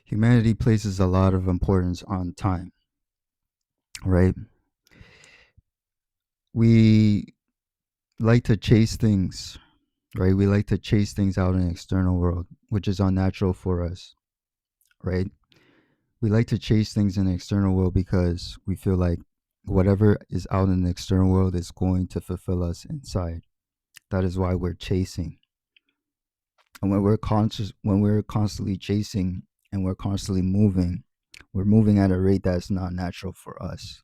Humanity places a lot of importance on time, right? We like to chase things, right? We like to chase things out in the external world, which is unnatural for us, right? We like to chase things in the external world because we feel like whatever is out in the external world is going to fulfill us inside. That is why we're chasing. And when we're constantly chasing and we're constantly moving, we're moving at a rate that's not natural for us.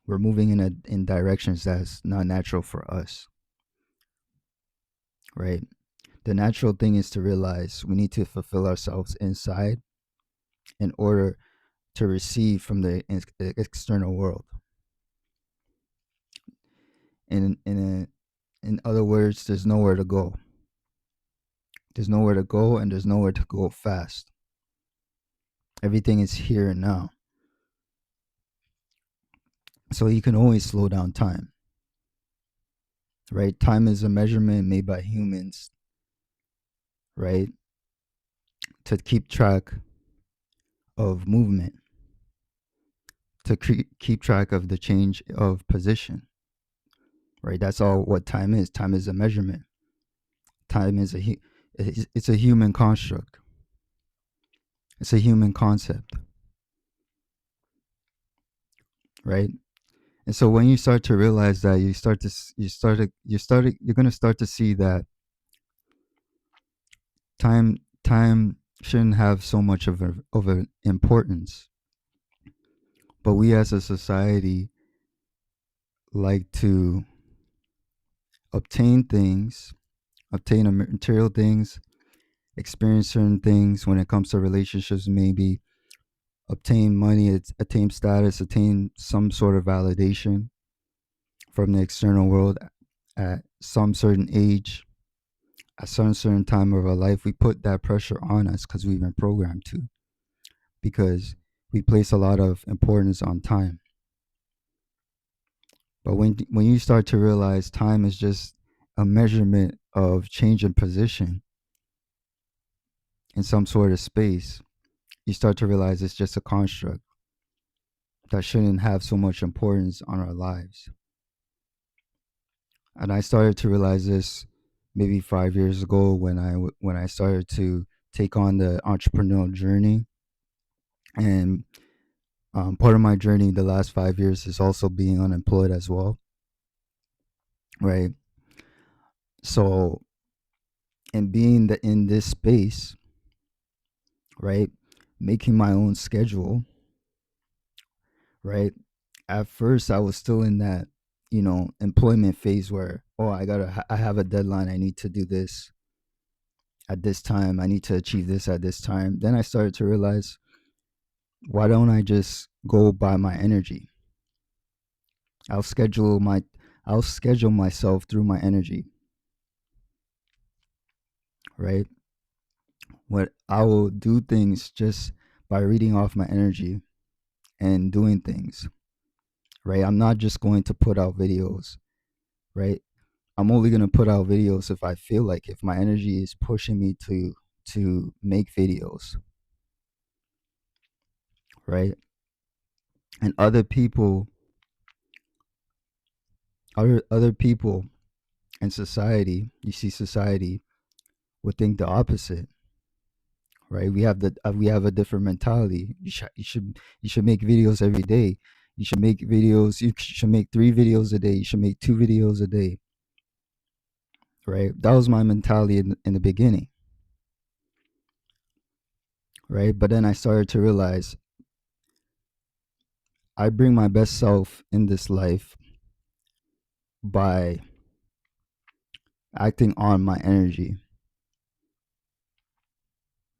We're moving in directions that's not natural for us, right? The natural thing is to realize we need to fulfill ourselves inside in order to receive from the external world. In other words, there's nowhere to go. There's nowhere to go, and there's nowhere to go fast. Everything is here and now. So you can always slow down time, right? Time is a measurement made by humans, right? To keep track of movement, to keep track of the change of position, right? That's all what time is. Time is a measurement. Time is it's a human construct. It's a human concept, right? And so when you start to realize that, you're going to start to see that time shouldn't have so much of an importance. But we as a society like to obtain things, obtain material things, experience certain things when it comes to relationships, maybe obtain money, attain status, attain some sort of validation from the external world at some certain age, at some certain time of our life. We put that pressure on us because we've been programmed to, because we place a lot of importance on time. But when you start to realize time is just a measurement of change in position in some sort of space, you start to realize it's just a construct that shouldn't have so much importance on our lives. And I started to realize this maybe 5 years ago when I started to take on the entrepreneurial journey. And part of my journey the last 5 years is also being unemployed as well, right? So, and being in this space, right, making my own schedule, right. At first, I was still in that, employment phase where, oh, I have a deadline. I need to do this at this time. I need to achieve this at this time. Then I started to realize, why don't I just go by my energy? I'll schedule my, I'll schedule myself through my energy, right? What I will do things just by reading off my energy and doing things, right? I'm not just going to put out videos, right? I'm only going to put out videos if I feel like, if my energy is pushing me to make videos, right? And other people and society, you see society would think the opposite, right? We have a different mentality. You should make videos every day. You should make videos. You should make 3 videos a day. You should make 2 videos a day, right? That was my mentality in the beginning, right? But then I started to realize I bring my best self in this life by acting on my energy,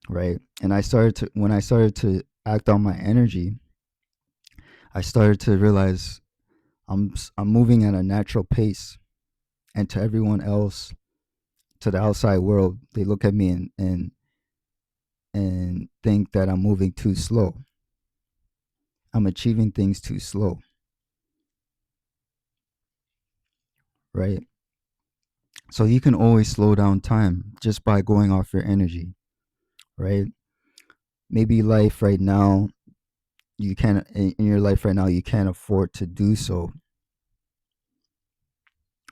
right? And when I started to act on my energy, I started to realize I'm moving at a natural pace, and to everyone else, to the outside world, they look at me and think that I'm moving too slow. I'm achieving things too slow, right? So you can always slow down time just by going off your energy, right? Maybe life right now, you can't, in your life right now, you can't afford to do so,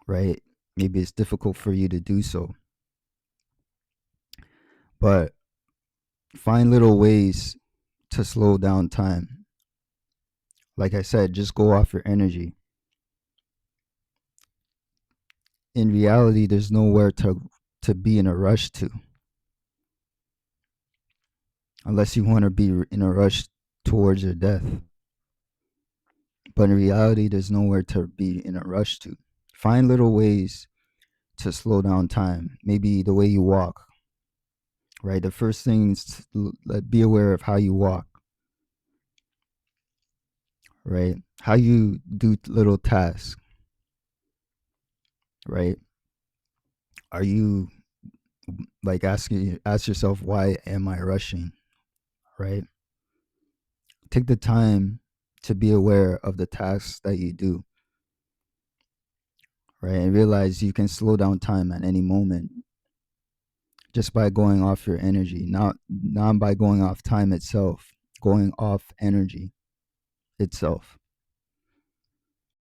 right? Maybe it's difficult for you to do so, but find little ways to slow down time. Like I said, just go off your energy. In reality, there's nowhere to be in a rush to, unless you want to be in a rush towards your death. But in reality, there's nowhere to be in a rush to. Find little ways to slow down time. Maybe the way you walk, right? The first thing is to be aware of how you walk, right? How you do little tasks, right? Are you like ask yourself, why am I rushing, right? Take the time to be aware of the tasks that you do, right? And realize you can slow down time at any moment just by going off your energy, not by going off time itself, going off energy itself.